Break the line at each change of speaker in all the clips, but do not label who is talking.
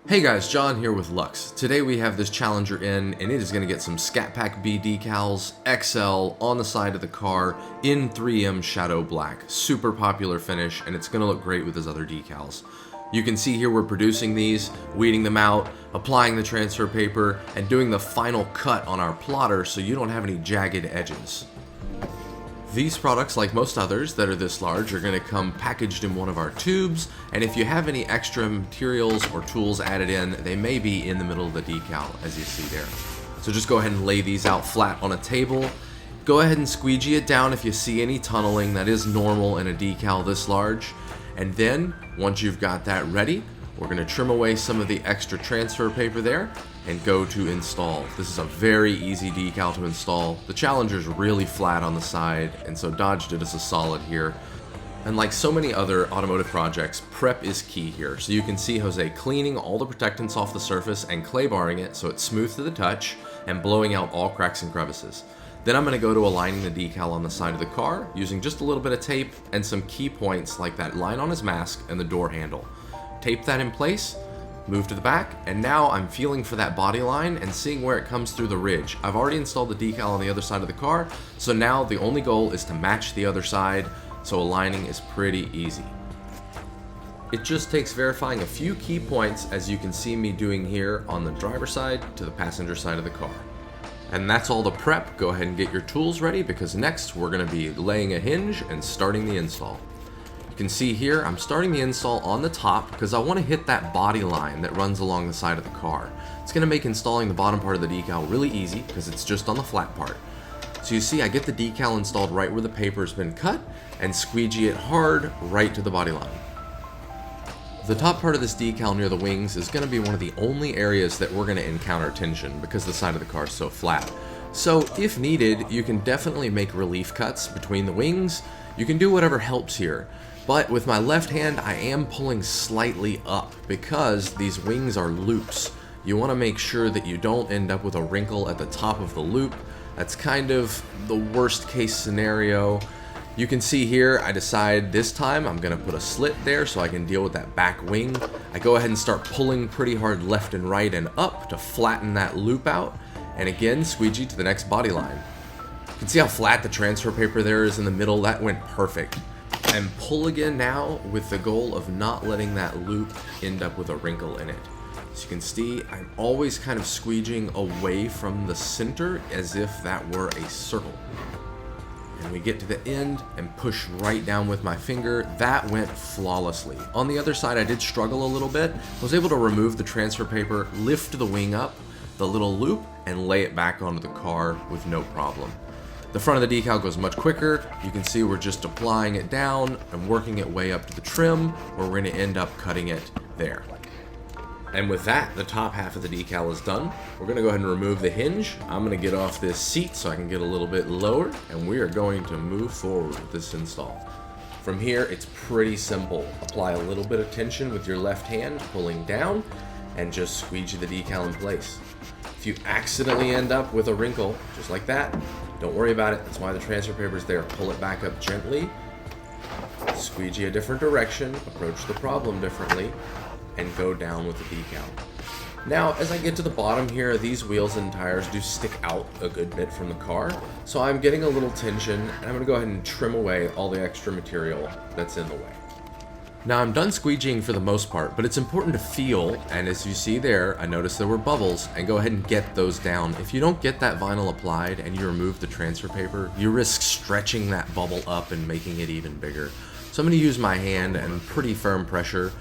Hey guys, John here with Luxe. Today we have this Challenger in, and it is going to get some Scat Pack B decals, XL, on the side of the car, in 3M Shadow Black. Super popular finish, and it's going to look great with his other decals. You can see here we're producing these, weeding them out, applying the transfer paper, and doing the final cut on our plotter so you don't have any jagged edges. These products, like most others that are this large, are going to come packaged in one of our tubes, and if you have any extra materials or tools added in, they may be in the middle of the decal, as you see there. So just go ahead and lay these out flat on a table. Go ahead and squeegee it down if you see any tunneling. That is normal in a decal this large. And then, once you've got that ready, we're going to trim away some of the extra transfer paper there and go to install. This is a very easy decal to install. The Challenger's really flat on the side, and so Dodge did us a solid here. And like so many other automotive projects, prep is key here. So you can see Jose cleaning all the protectants off the surface and clay barring it so it's smooth to the touch and blowing out all cracks and crevices. Then I'm going to go to aligning the decal on the side of the car using just a little bit of tape and some key points like that line on his mask and the door handle. Tape that in place, move to the back, and now I'm feeling for that body line and seeing where it comes through the ridge. I've already installed the decal on the other side of the car, so now the only goal is to match the other side, so aligning is pretty easy. It just takes verifying a few key points, as you can see me doing here on the driver's side to the passenger side of the car. And that's all the prep. Go ahead and get your tools ready, because next we're going to be laying a hinge and starting the install. You can see here I'm starting the install on the top because I want to hit that body line that runs along the side of the car. It's going to make installing the bottom part of the decal really easy because it's just on the flat part. So you see I get the decal installed right where the paper's been cut and squeegee it hard right to the body line. The top part of this decal near the wings is going to be one of the only areas that we're going to encounter tension because the side of the car is so flat. So if needed, you can definitely make relief cuts between the wings. You can do whatever helps here. But with my left hand, I am pulling slightly up because these wings are loops. You want to make sure that you don't end up with a wrinkle at the top of the loop. That's kind of the worst case scenario. You can see here, I decide this time I'm going to put a slit there so I can deal with that back wing. I go ahead and start pulling pretty hard left and right and up to flatten that loop out. And again, squeegee to the next body line. You can see how flat the transfer paper there is in the middle. That went perfect. And pull again now with the goal of not letting that loop end up with a wrinkle in it. As you can see, I'm always kind of squeegeeing away from the center as if that were a circle. And we get to the end and push right down with my finger. That went flawlessly. On the other side, I did struggle a little bit. I was able to remove the transfer paper, lift the wing up, the little loop, and lay it back onto the car with no problem. The front of the decal goes much quicker. You can see we're just applying it down and working it way up to the trim, where we're going to end up cutting it there. And with that, the top half of the decal is done. We're going to go ahead and remove the hinge. I'm going to get off this seat so I can get a little bit lower, and we are going to move forward with this install. From here, it's pretty simple. Apply a little bit of tension with your left hand, pulling down, and just squeegee the decal in place. If you accidentally end up with a wrinkle, just like that, don't worry about it. That's why the transfer paper is there. Pull it back up gently, squeegee a different direction, approach the problem differently, and go down with the decal. Now, as I get to the bottom here, these wheels and tires do stick out a good bit from the car, so I'm getting a little tension, and I'm going to go ahead and trim away all the extra material that's in the way. Now I'm done squeegeeing for the most part, but it's important to feel, and as you see there, I noticed there were bubbles, and go ahead and get those down. If you don't get that vinyl applied and you remove the transfer paper, you risk stretching that bubble up and making it even bigger. So I'm going to use my hand and pretty firm pressure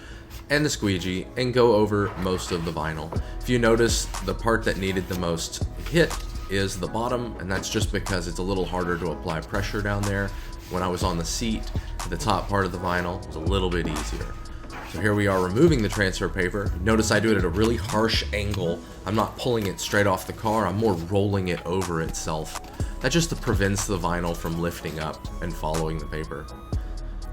and the squeegee and go over most of the vinyl. If you notice, the part that needed the most hit is the bottom, and that's just because it's a little harder to apply pressure down there. When I was on the seat, the top part of the vinyl was a little bit easier. So here we are removing the transfer paper. Notice I do it at a really harsh angle. I'm not pulling it straight off the car, I'm more rolling it over itself. That just prevents the vinyl from lifting up and following the paper.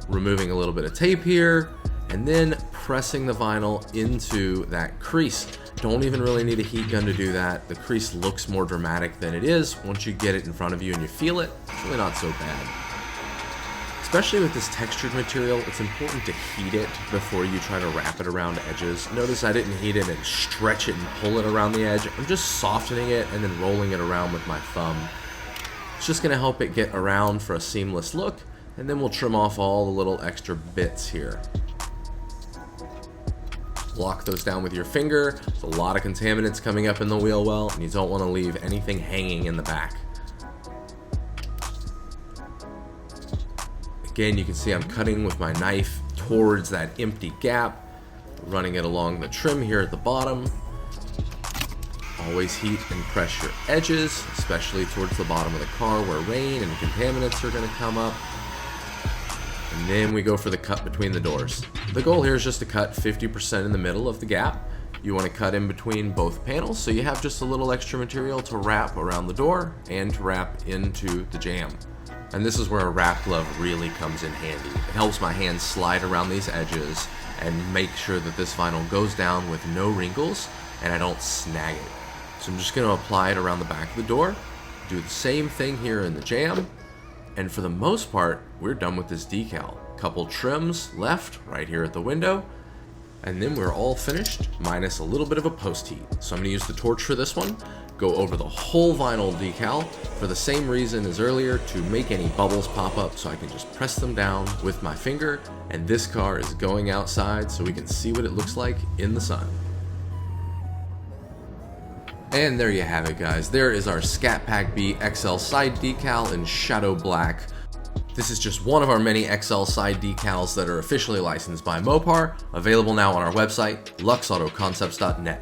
Removing a little bit of tape here, and then pressing the vinyl into that crease. Don't even really need a heat gun to do that. The crease looks more dramatic than it is. Once you get it in front of you and you feel it, it's really not so bad. Especially with this textured material, it's important to heat it before you try to wrap it around edges. Notice I didn't heat it and stretch it and pull it around the edge. I'm just softening it and then rolling it around with my thumb. It's just going to help it get around for a seamless look, and then we'll trim off all the little extra bits here. Lock those down with your finger. There's a lot of contaminants coming up in the wheel well, and you don't want to leave anything hanging in the back. Again, you can see I'm cutting with my knife towards that empty gap, running it along the trim here at the bottom. Always heat and press your edges, especially towards the bottom of the car where rain and contaminants are going to come up. And then we go for the cut between the doors. The goal here is just to cut 50% in the middle of the gap. You want to cut in between both panels so you have just a little extra material to wrap around the door and to wrap into the jamb. And this is where a wrap glove really comes in handy. It helps my hands slide around these edges and make sure that this vinyl goes down with no wrinkles and I don't snag it. So I'm just going to apply it around the back of the door, do the same thing here in the jamb, and for the most part, we're done with this decal. Couple trims left right here at the window, and then we're all finished, minus a little bit of a post heat. So I'm going to use the torch for this one, go over the whole vinyl decal for the same reason as earlier, to make any bubbles pop up so I can just press them down with my finger, and this car is going outside so we can see what it looks like in the sun. And there you have it, guys. There is our Scat Pack B XL side decal in shadow black. This is just one of our many XL side decals that are officially licensed by Mopar, available now on our website, luxautoconcepts.net.